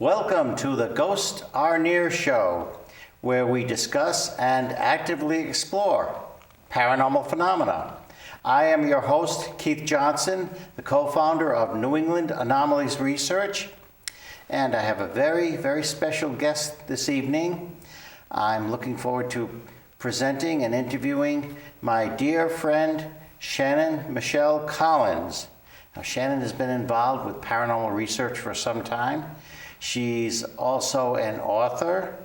Welcome to the Ghost N.E.A.R show, where we discuss and actively explore paranormal phenomena. I am your host, Keith Johnson, the co-founder of New England Anomalies Research, and I have a very, very special guest this evening. I'm looking forward to presenting and interviewing my dear friend, Shannon Michele Collins. Now, Shannon has been involved with paranormal research for some time. She's also an author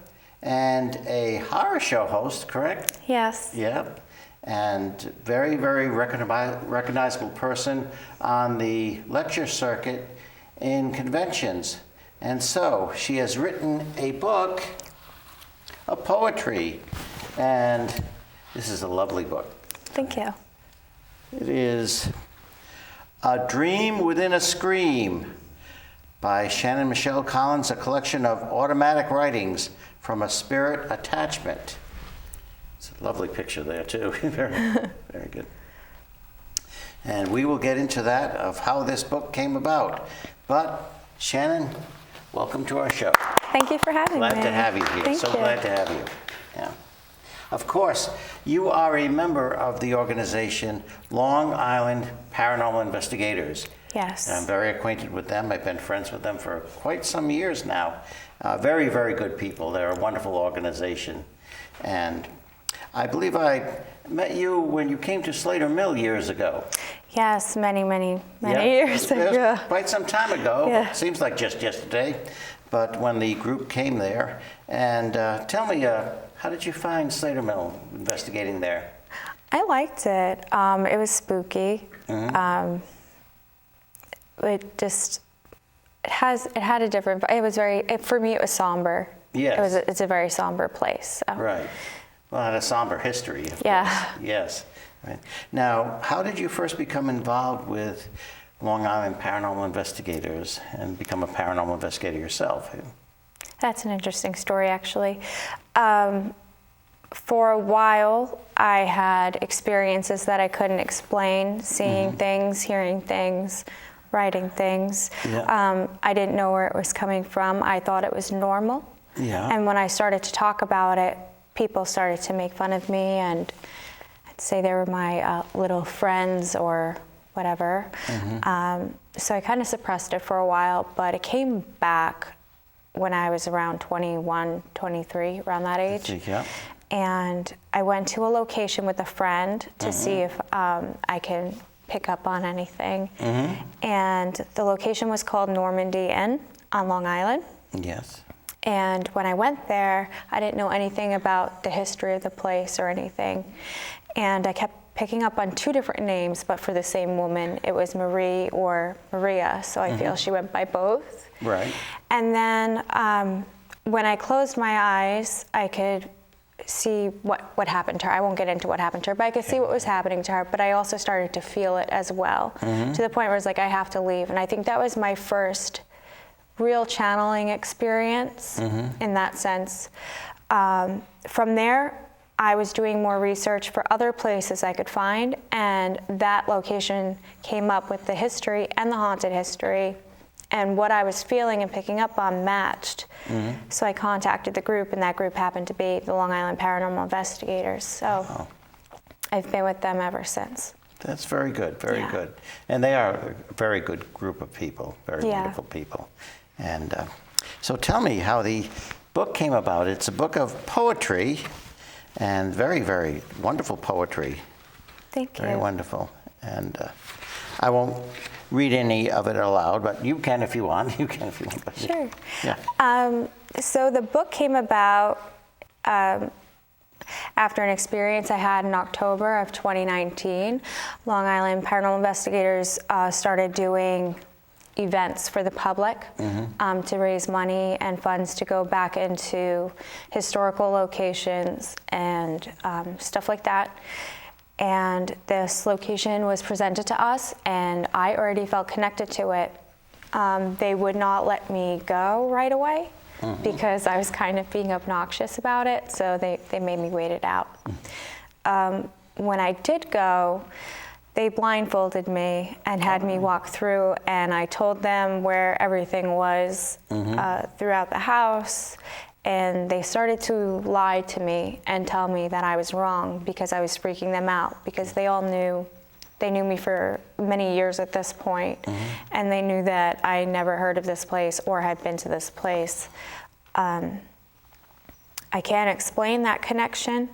and a horror show host, correct? Yes. Yep. And very, very recognizable person on the lecture circuit in conventions. And so she has written a book of poetry. And this is a lovely book. Thank you. It is A Dream Within a Scream by Shannon Michele Collins, a collection of automatic writings from a spirit attachment. It's a lovely picture there, too. Very, very good. And we will get into that, of how this book came about. But, Shannon, welcome to our show. Thank you for having me. Glad to have you here. Thank so you. Glad to have you. Yeah. Of course, you are a member of the organization Long Island Paranormal Investigators. Yes. And I'm very acquainted with them. I've been friends with them for quite some years now. Very, very good people. They're a wonderful organization. And I believe I met you when you came to Slater Mill years ago. Yes, many years It was ago. quite some time ago. Yeah. Seems like just yesterday. But when the group came there, and tell me, how did you find Slater Mill investigating there? I liked it. It was spooky. Mm-hmm. It had a different. It was for me. It was somber. Yes. It's a very somber place. So. Right. Well, it had a somber history. Of Yeah. course. Yes. Right. Now, how did you first become involved with Long Island Paranormal Investigators and become a paranormal investigator yourself? That's an interesting story, actually. For a while, I had experiences that I couldn't explain, seeing things, hearing things, writing things. Yeah. I didn't know where it was coming from. I thought it was normal. Yeah. And when I started to talk about it, people started to make fun of me, and I'd say they were my little friends or whatever. So I kind of suppressed it for a while, but it came back when I was around 21, 23, around that age. Yeah. And I went to a location with a friend to see if I can pick up on anything. And the location was called Normandy Inn on Long Island. Yes. And when I went there, I didn't know anything about the history of the place or anything. And I kept picking up on two different names, but for the same woman. It was Marie or Maria, so I feel she went by both. Right. And then when I closed my eyes, I could see what happened to her. I won't get into what happened to her, but I could see what was happening to her, but I also started to feel it as well, to the point where I was like, I have to leave. And I think that was my first real channeling experience in that sense. From there, I was doing more research for other places I could find, and that location came up with the history and the haunted history, and what I was feeling and picking up on matched. So I contacted the group, and that group happened to be the Long Island Paranormal Investigators. So I've been with them ever since. That's very good, very good. And they are a very good group of people, very wonderful people. And so tell me how the book came about. It's a book of poetry, and very, very wonderful poetry. Thank you. Very wonderful. And I won't read any of it aloud, but you can if you want. You can if you want. Sure. Yeah. So the book came about after an experience I had in October of 2019. Long Island Paranormal Investigators started doing events for the public to raise money and funds to go back into historical locations and stuff like that. And this location was presented to us, and I already felt connected to it. They would not let me go right away because I was kind of being obnoxious about it, so they made me wait it out. When I did go, They blindfolded me and had me walk through, and I told them where everything was throughout the house, and they started to lie to me and tell me that I was wrong because I was freaking them out, because they all knew. They knew me for many years at this point, and they knew that I never heard of this place or had been to this place. I can't explain that connection,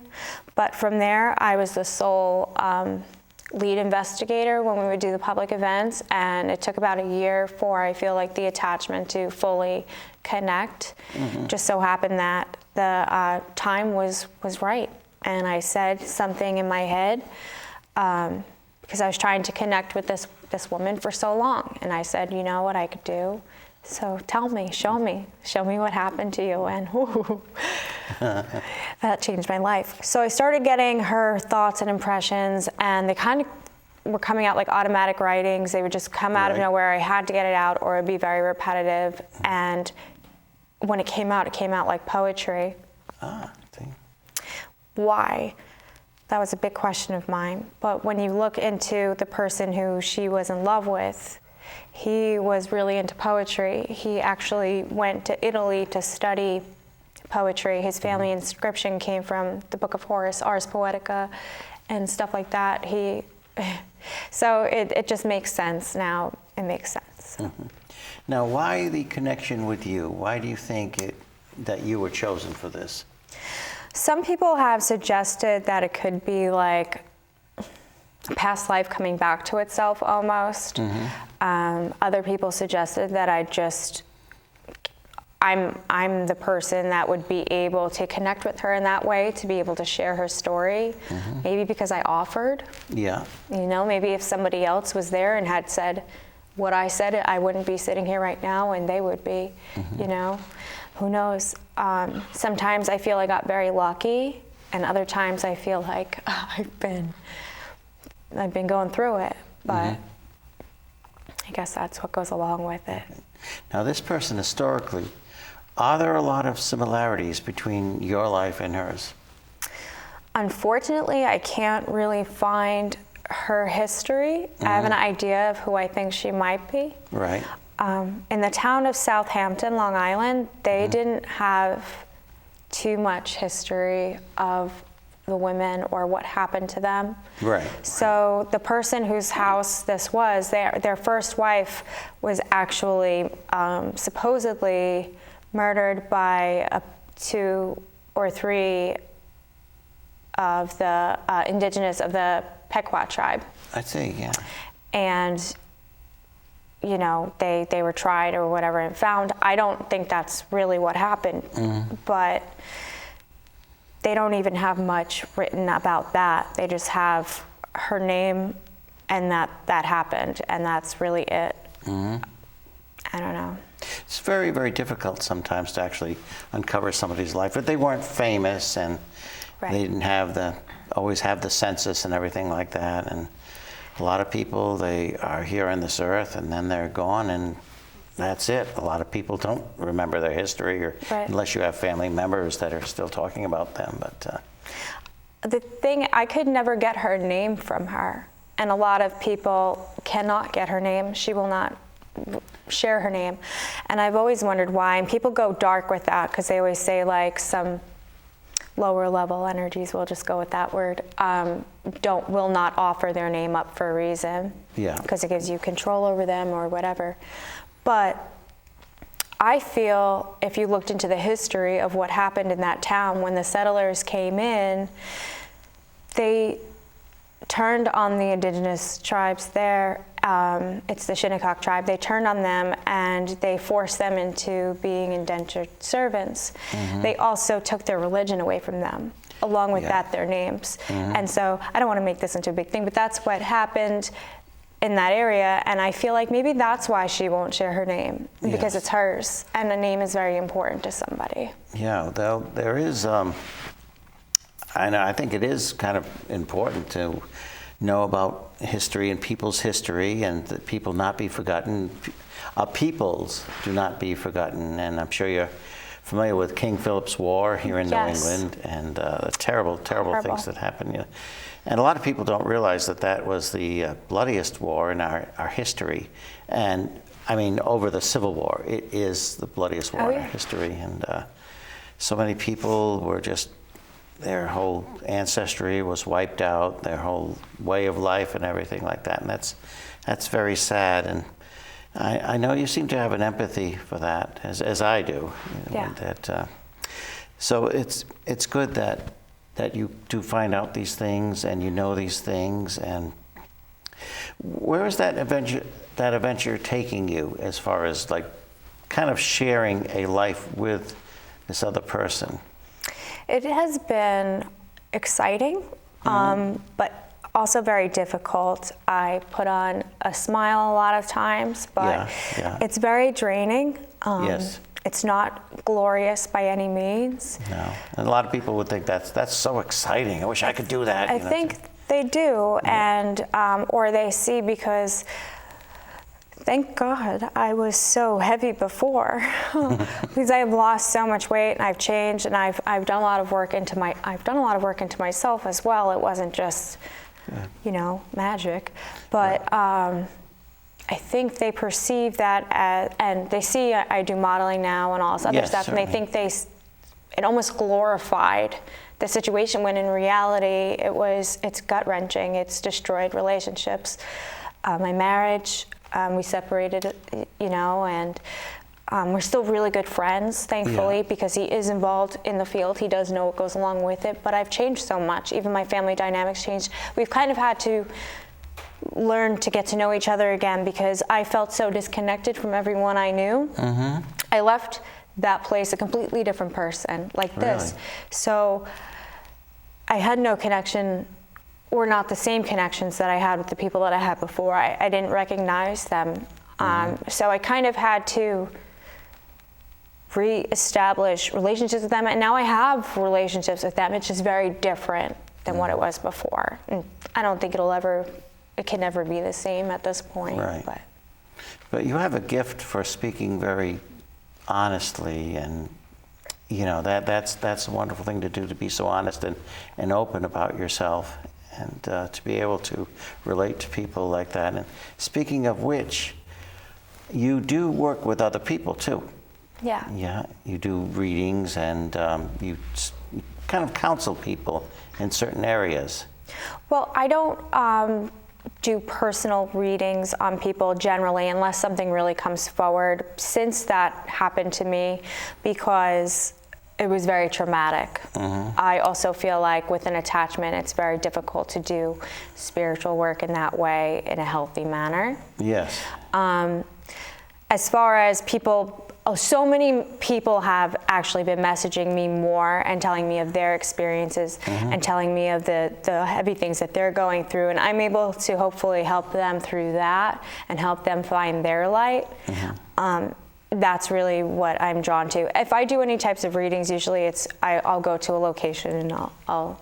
but from there, I was the sole lead investigator when we would do the public events, and it took about a year for, I feel like, the attachment to fully connect. Just so happened that the time was right, and I said something in my head, because I was trying to connect with this woman for so long, and I said, you know what I could do? So tell me, show me what happened to you, and whoo, that changed my life. So I started getting her thoughts and impressions, and they kind of were coming out like automatic writings. They would just come out of nowhere. I had to get it out, or it'd be very repetitive. And when it came out like poetry. Why? That was a big question of mine. But when you look into the person who she was in love with, he was really into poetry. He actually went to Italy to study poetry. His family inscription came from the book of Horace, Ars Poetica, and stuff like that. So it just makes sense now. It makes sense. Now, why the connection with you? Why do you think that you were chosen for this? Some people have suggested that it could be like a past life coming back to itself almost. Other people suggested that I'm the person that would be able to connect with her in that way, to be able to share her story. Maybe because I offered. Yeah. You know, maybe if somebody else was there and had said what I said, I wouldn't be sitting here right now, and they would be, you know. Who knows? Sometimes I feel I got very lucky, and other times I feel like I've been going through it, but I guess that's what goes along with it. Now, this person historically, are there a lot of similarities between your life and hers? Unfortunately, I can't really find her history. I have an idea of who I think she might be. Right. In the town of Southampton, Long Island, they didn't have too much history of the women or what happened to them. Right. So the person whose house this was, their first wife was actually supposedly murdered by 2 or 3 of the indigenous of the Pequot tribe. I see, yeah. And you know, they were tried or whatever and found. I don't think that's really what happened, but they don't even have much written about that. They just have her name and that happened, and that's really it. I don't know. It's very, very difficult sometimes to actually uncover somebody's life, but they weren't famous, and they didn't have always have the census and everything like that. And a lot of people, they are here on this earth and then they're gone, and that's it. A lot of people don't remember their history, or unless you have family members that are still talking about them. But the thing, I could never get her name from her, and a lot of people cannot get her name. She will not share her name, and I've always wondered why. And people go dark with that because they always say like some lower level energies, we'll just go with that word, will not offer their name up for a reason. Yeah. Because it gives you control over them or whatever. But I feel if you looked into the history of what happened in that town when the settlers came in, they turned on the indigenous tribes there. It's the Shinnecock tribe. They turned on them and they forced them into being indentured servants. They also took their religion away from them, along with that, their names. And so I don't want to make this into a big thing, but that's what happened in that area. And I feel like maybe that's why she won't share her name, because it's hers. And a name is very important to somebody. Yeah, there is, and I think it is kind of important to know about history and people's history, and that people not be forgotten. Peoples do not be forgotten, and I'm sure your familiar with King Philip's War here in New Yes. England and the terrible Horrible. things that happened. You know. And a lot of people don't realize that that was the bloodiest war in our history. And I mean, over the Civil War, it is the bloodiest war in our history. And so many people were just, their whole ancestry was wiped out, their whole way of life and everything like that. And that's very sad. And I know you seem to have an empathy for that, as I do. You know, Yeah. So it's good that you do find out these things and you know these things. And where is that adventure taking you as far as like kind of sharing a life with this other person? It has been exciting, but also very difficult. I put on a smile a lot of times, but it's very draining. Yes. It's not glorious by any means. No, and a lot of people would think that's so exciting. I wish I could do that. I think they do, and or they see, because thank God I was so heavy before, because I have lost so much weight and I've changed, and I've done a lot of work into myself as well. It wasn't just you know, magic, but I think they perceive that as, and they see I do modeling now and all this other stuff, certainly. and they think it almost glorified the situation, when in reality it's gut-wrenching. It's destroyed relationships. My marriage, we separated, you know, and we're still really good friends, thankfully, because he is involved in the field. He does know what goes along with it, but I've changed so much. Even my family dynamics changed. We've kind of had to learn to get to know each other again, because I felt so disconnected from everyone I knew. I left that place a completely different person, like this. Really? So I had no connection, or not the same connections that I had with the people that I had before. I didn't recognize them. So I kind of had to re-establish relationships with them, and now I have relationships with them. It's just very different than what it was before. And I don't think it can never be the same at this point. Right. But you have a gift for speaking very honestly, and you know that's a wonderful thing to do, to be so honest and open about yourself, and to be able to relate to people like that. And speaking of which, you do work with other people too. Yeah. Yeah, you do readings, and you kind of counsel people in certain areas. Well, I don't do personal readings on people generally, unless something really comes forward. Since that happened to me, because it was very traumatic, I also feel like with an attachment, it's very difficult to do spiritual work in that way in a healthy manner. Yes. As far as people, so many people have actually been messaging me more and telling me of their experiences and telling me of the heavy things that they're going through, and I'm able to hopefully help them through that and help them find their light. That's really what I'm drawn to. If I do any types of readings, usually I'll go to a location and I'll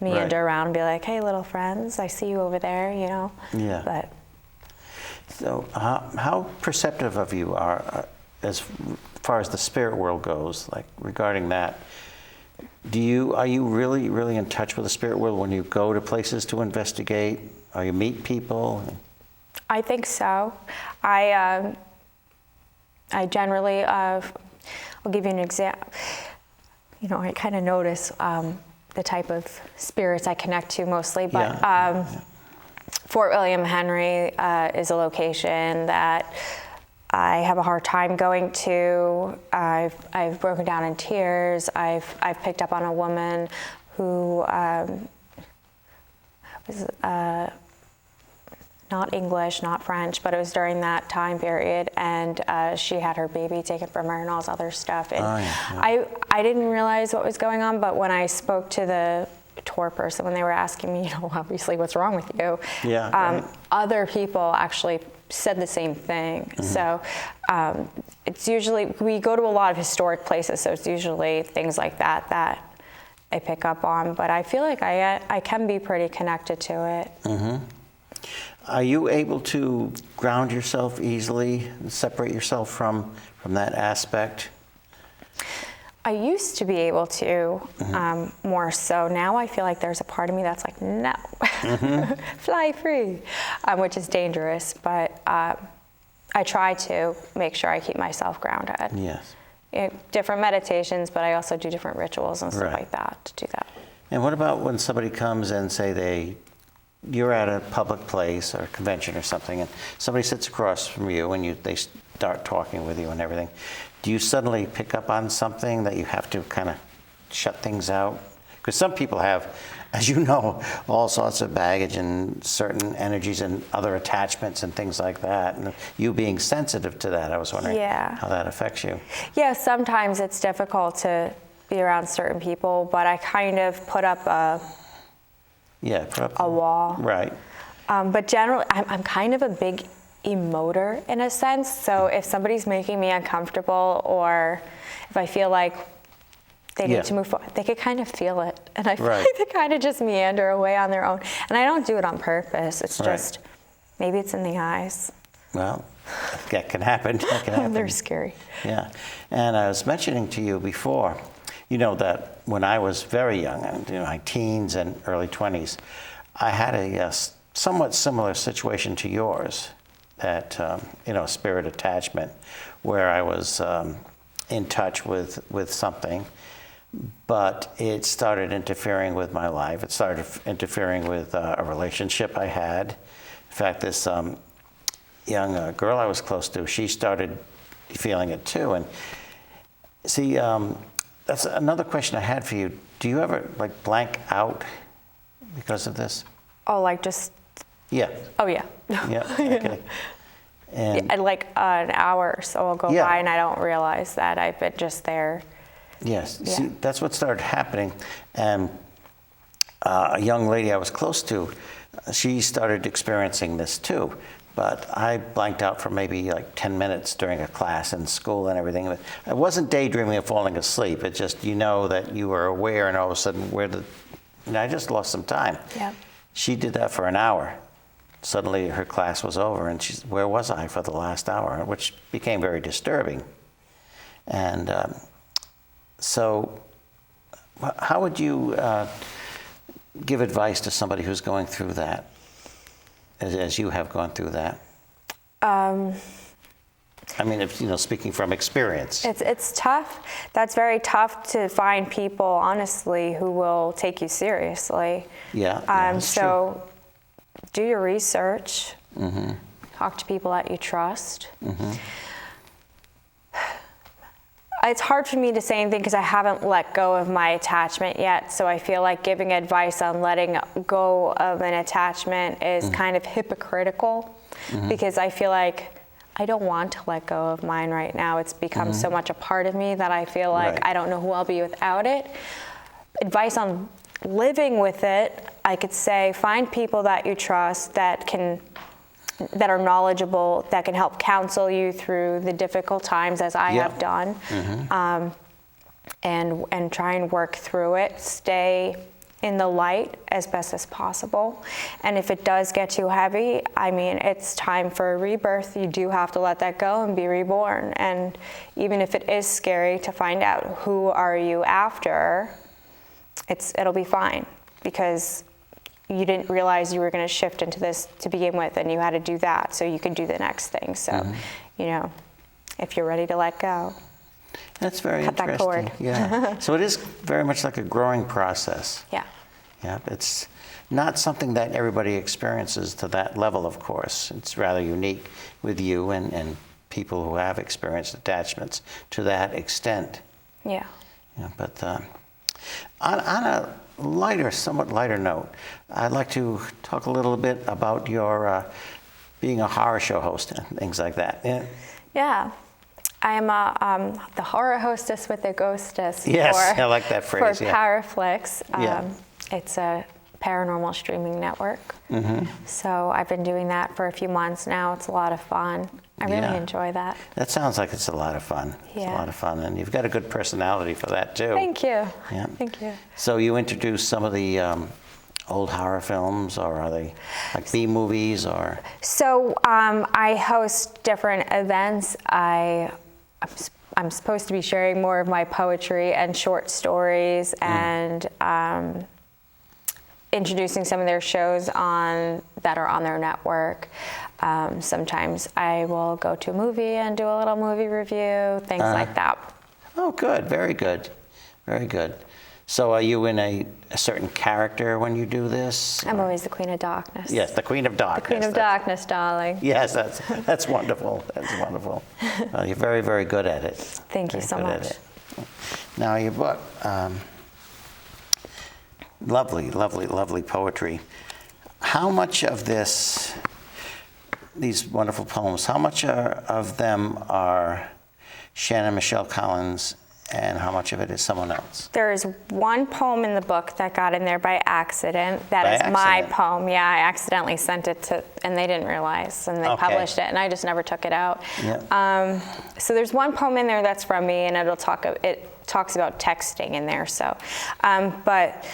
meander around and be like, hey, little friends, I see you over there, you know. Yeah. But so how perceptive of you are as far as the spirit world goes, like regarding that? Are you really, really in touch with the spirit world when you go to places to investigate, or you meet people? I think so. I generally, I'll give you an example. You know, I kind of notice the type of spirits I connect to mostly, but Fort William Henry is a location that I have a hard time going to. I've broken down in tears. I've picked up on a woman who was not English, not French, but it was during that time period, and she had her baby taken from her and all this other stuff. And I didn't realize what was going on, but when I spoke to the tour person, when they were asking me, you know, obviously what's wrong with you, other people actually said the same thing. So it's usually, we go to a lot of historic places, so it's usually things like that that I pick up on, but I feel like I can be pretty connected to it. Are you able to ground yourself easily and separate yourself from that aspect? I used to be able to, more so. Now I feel like there's a part of me that's like, no, fly free, which is dangerous. But I try to make sure I keep myself grounded. Yes. Different meditations, but I also do different rituals and stuff like that to do that. And what about when somebody comes and say you're at a public place or a convention or something, and somebody sits across from you and they start talking with you and everything. Do you suddenly pick up on something that you have to kind of shut things out? Because some people have, as you know, all sorts of baggage and certain energies and other attachments and things like that. And you being sensitive to that, I was wondering how that affects you. Yeah, sometimes it's difficult to be around certain people, but I kind of put up a wall. Right. But generally, I'm kind of a big emoter in a sense. So if somebody's making me uncomfortable, or if I feel like they need to move forward, they could kind of feel it. And I feel like they kind of just meander away on their own. And I don't do it on purpose. It's just, maybe it's in the eyes. Well, that can happen. That can happen. They're scary. Yeah. And I was mentioning to you before, that when I was very young, my teens and early 20s, I had a somewhat similar situation to yours, that, spirit attachment, where I was in touch with something, but it started interfering with my life. It started interfering with a relationship I had. In fact, this young girl I was close to, she started feeling it too. And see, that's another question I had for you. Do you ever blank out because of this? Oh, just... Yeah. Oh, yeah. Yeah, okay. And an hour or so will go by and I don't realize that I've been just there. Yes. Yeah. See, that's what started happening. And a young lady I was close to, she started experiencing this too. But I blanked out for maybe 10 minutes during a class in school and everything. I wasn't daydreaming of falling asleep. It's just, that you were aware, and all of a sudden, I just lost some time. Yeah. She did that for an hour. Suddenly her class was over, and she's, where was I for the last hour? Which became very disturbing. And so how would you give advice to somebody who's going through that, as you have gone through that? If, speaking from experience. It's tough. That's very tough to find people, honestly, who will take you seriously. Yeah. So true. Do your research. Mm-hmm. Talk to people that you trust. Mm-hmm. It's hard for me to say anything because I haven't let go of my attachment yet. So I feel like giving advice on letting go of an attachment is kind of hypocritical, because I feel like I don't want to let go of mine right now. It's become so much a part of me that I feel like I don't know who I'll be without it. Advice on living with it, I could say find people that you trust that are knowledgeable, that can help counsel you through the difficult times, as I have done, and try and work through it. Stay in the light as best as possible. And if it does get too heavy, it's time for a rebirth. You do have to let that go and be reborn. And even if it is scary to find out who are you after, it'll be fine, because you didn't realize you were going to shift into this to begin with, and you had to do that so you could do the next thing. So, if you're ready to let go, that's very cut interesting. That cord. Yeah. So it is very much like a growing process. Yeah. Yeah. It's not something that everybody experiences to that level, of course. It's rather unique with you and people who have experienced attachments to that extent. Yeah. But on a somewhat lighter note, I'd like to talk a little bit about your being a horror show host and things like that. Yeah. I'm the horror hostess with the ghostess. Yes, I like that phrase. For Paraflix. It's a paranormal streaming network. So I've been doing that for a few months now. It's a lot of fun. I really enjoy that. That sounds like it's a lot of fun. Yeah. It's a lot of fun, and you've got a good personality for that too. Thank you. Yeah. Thank you. So you introduce some of the old horror films, or are they like B movies, or? So I host different events. I'm supposed to be sharing more of my poetry and short stories and introducing some of their shows that are on their network. Sometimes I will go to a movie and do a little movie review, things like that. Oh, good. Very good. Very good. So are you in a certain character when you do this? I'm always the Queen of Darkness. Yes, the Queen of Darkness. The Queen of Darkness, darling. Yes, that's wonderful. That's wonderful. You're very, very good at it. Thank you so much. Now, your book, lovely, lovely, lovely poetry. How much of these wonderful poems, how much of them are Shannon Michele Collins, and how much of it is someone else? There is one poem in the book that got in there by accident. That is my poem. Yeah, I accidentally sent it to, and they didn't realize, and they published it, and I just never took it out. Yep. So there's one poem in there that's from me, and it talks about texting in there. So, but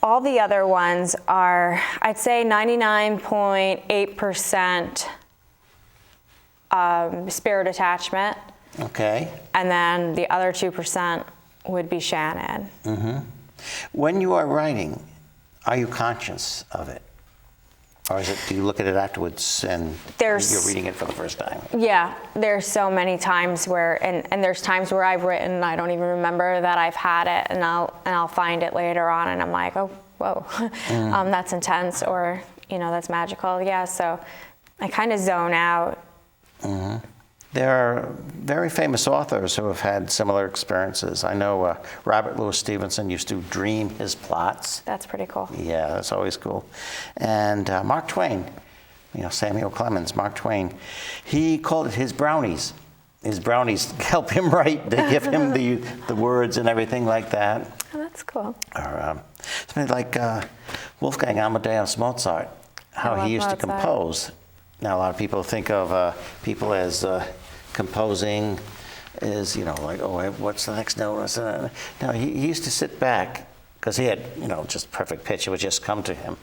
all the other ones are, I'd say 99.8% spirit attachment. Okay. And then the other 2% would be Shannon. Mm-hmm. When you are writing, are you conscious of it? Or do you look at it afterwards and you're reading it for the first time? Yeah, there's so many times where, and there's times where I've written and I don't even remember that I've had it, and I'll find it later on and I'm like, oh, whoa, that's intense, or, that's magical. Yeah, so I kind of zone out. Mm-hmm. There are very famous authors who have had similar experiences. I know Robert Louis Stevenson used to dream his plots. That's pretty cool. Yeah, that's always cool. And Mark Twain, Samuel Clemens, Mark Twain, he called it his brownies. His brownies help him write. They give him the words and everything like that. Oh, that's cool. Or something like Wolfgang Amadeus Mozart, how he used to compose. Now, a lot of people think of people as composing is, like, oh, what's the next note? No, he used to sit back because he had, just perfect pitch. It would just come to him.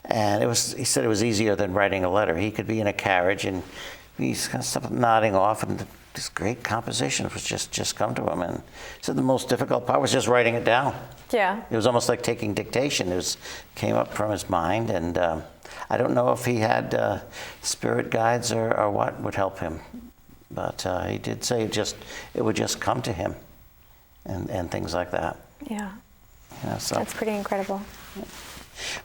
And he said it was easier than writing a letter. He could be in a carriage and he's kind of nodding off, and this great composition would just come to him. And so the most difficult part was just writing it down. Yeah. It was almost like taking dictation. It came up from his mind, and I don't know if he had spirit guides or what would help him, but he did say it would just come to him, and things like that. Yeah. So that's pretty incredible.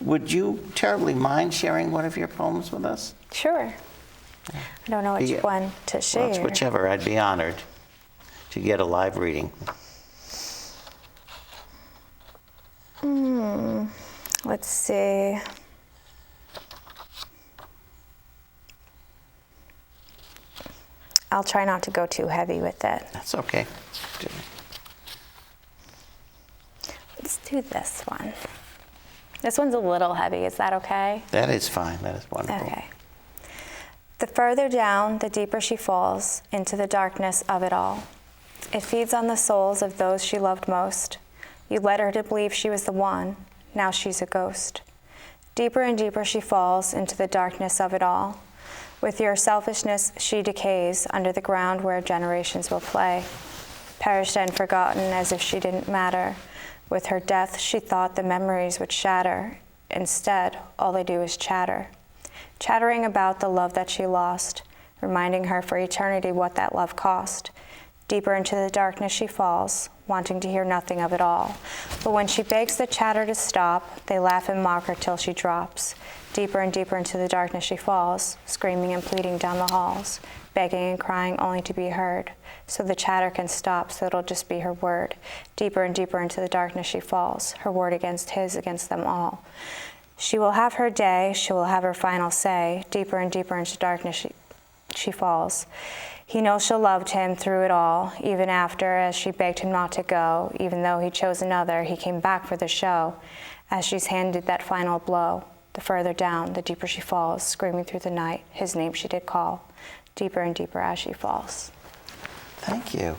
Would you terribly mind sharing one of your poems with us? Sure. I don't know which one to share. Well, it's whichever. I'd be honored to get a live reading. Let's see. I'll try not to go too heavy with it. That's okay. Let's do this one. This one's a little heavy. Is that okay? That is fine. That is wonderful. Okay. The further down, the deeper she falls into the darkness of it all. It feeds on the souls of those she loved most. You led her to believe she was the one. Now she's a ghost. Deeper and deeper she falls into the darkness of it all. With your selfishness, she decays under the ground where generations will play. Perished and forgotten as if she didn't matter. With her death, she thought the memories would shatter. Instead, all they do is chatter. Chattering about the love that she lost, reminding her for eternity what that love cost. Deeper into the darkness she falls, wanting to hear nothing of it all. But when she begs the chatter to stop, they laugh and mock her till she drops. Deeper and deeper into the darkness she falls, screaming and pleading down the halls, begging and crying only to be heard, so the chatter can stop, so it'll just be her word. Deeper and deeper into the darkness she falls, her word against his, against them all. She will have her day, she will have her final say. Deeper and deeper into darkness she falls. He knows she loved him through it all, even after, as she begged him not to go. Even though he chose another, he came back for the show. As she's handed that final blow, the further down, the deeper she falls, screaming through the night, his name she did call. Deeper and deeper as she falls. Thank you.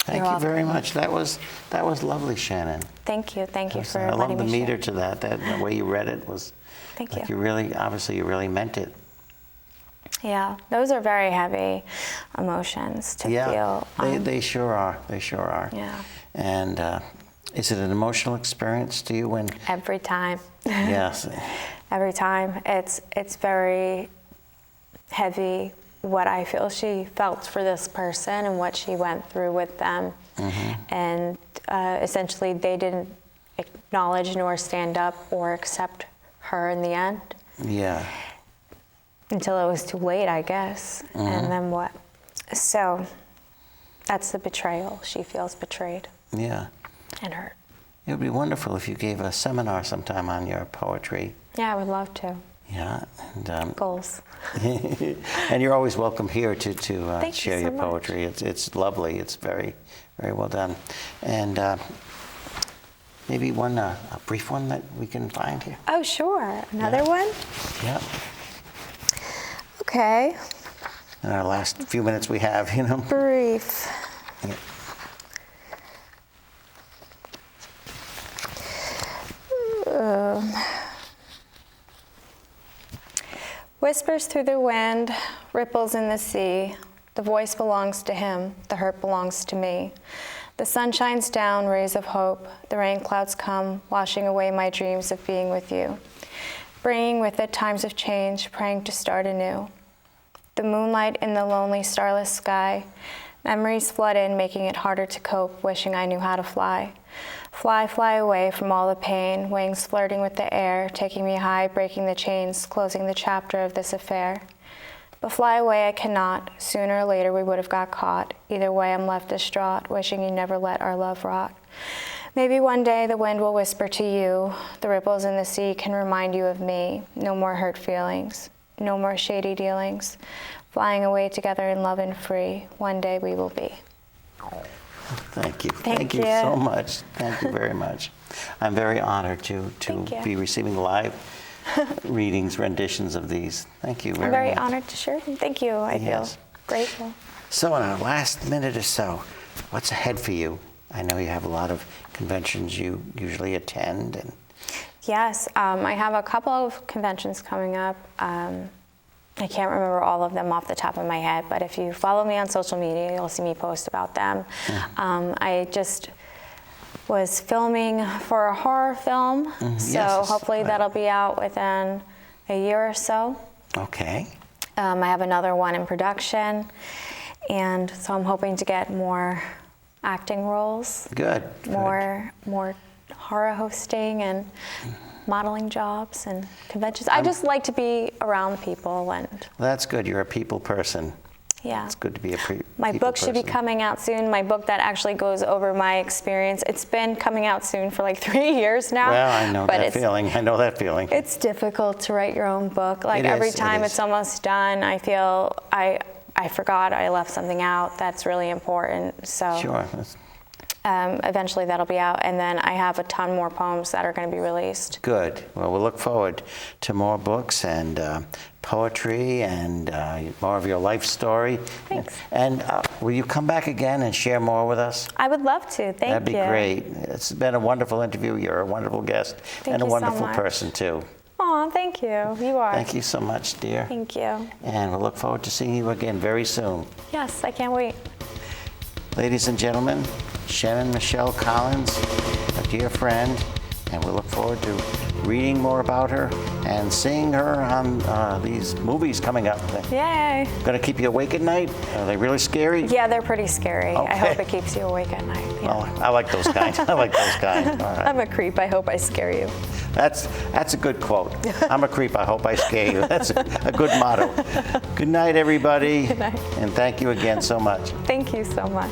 Thank you very much. That was lovely, Shannon. Thank you. Thank you for letting me share. I love the meter to that. The way you read it was. Thank you. You really, obviously, you really meant it. Yeah, those are very heavy emotions to feel. They sure are. They sure are. Yeah. And is it an emotional experience to you when? Every time. Yes. Every time. It's very heavy what I feel she felt for this person and what she went through with them. And essentially they didn't acknowledge nor stand up or accept her in the end. Yeah. Until it was too late, I guess. And then what? So that's the betrayal. She feels betrayed. Yeah. And hurt. It would be wonderful if you gave a seminar sometime on your poetry. Yeah, I would love to. Yeah. And, Goals. and you're always welcome here to share your so poetry. It's lovely. It's very, very well done. And maybe one a brief one that we can find here. Oh, sure. Another one? Yeah. Okay. In our last few minutes we have, you know. Brief. Yeah. Whispers through the wind, ripples in the sea. The voice belongs to him, the hurt belongs to me. The sun shines down, rays of hope. The rain clouds come, washing away my dreams of being with you. Bringing with it times of change, praying to start anew. The moonlight in the lonely, starless sky. Memories flood in, making it harder to cope, wishing I knew how to fly. Fly, fly away from all the pain, wings flirting with the air, taking me high, breaking the chains, closing the chapter of this affair. But fly away I cannot, sooner or later we would have got caught. Either way I'm left distraught, wishing you never let our love rot. Maybe one day the wind will whisper to you, the ripples in the sea can remind you of me. No more hurt feelings, no more shady dealings. Flying away together in love and free, one day we will be. Thank you. Thank you so much. Thank you very much. I'm very honored to be receiving live readings, renditions of these. Thank you very much. I'm very honored to share them. Thank you. I feel grateful. So in our last minute or so, what's ahead for you? I know you have a lot of conventions you usually attend. And Yes, I have a couple of conventions coming up. I can't remember all of them off the top of my head, but if you follow me on social media, you'll see me post about them. I just was filming for a horror film, so hopefully that'll be out within a year or so. Okay. I have another one in production, and so I'm hoping to get more acting roles. Good. More horror hosting and modeling jobs and conventions. I just like to be around people and. That's good. You're a people person. Yeah. It's good to be a My people book should be person. coming out soon. My book that actually goes over my experience. It's been coming out soon for like 3 years now. Well, I know that feeling. I know that feeling. It's difficult to write your own book. Like It every is, time it is. it's almost done, I feel I forgot I left something out that's really important. So Sure. eventually that'll be out, and then I have a ton more poems that are going to be released. Good. Well, we'll look forward to more books and poetry and more of your life story. Thanks. And will you come back again and share more with us? I would love to. Thank you. That'd be great. It's been a wonderful interview. You're a wonderful guest and a you so wonderful much. person, too. Aw, thank you. You are. Thank you so much, dear. Thank you. And we'll look forward to seeing you again very soon. Yes, I can't wait. Ladies and gentlemen, Shannon Michele Collins, a dear friend, and we look forward to reading more about her and seeing her on these movies coming up. Yay. Going to keep you awake at night? Are they really scary? Yeah, they're pretty scary. Okay. I hope it keeps you awake at night. Yeah. Oh, I like those kind. I like those kind. All right. I'm a creep. I hope I scare you. That's a good quote. I'm a creep. I hope I scare you. That's a good motto. Good night, everybody. Good night. And thank you again so much. Thank you so much.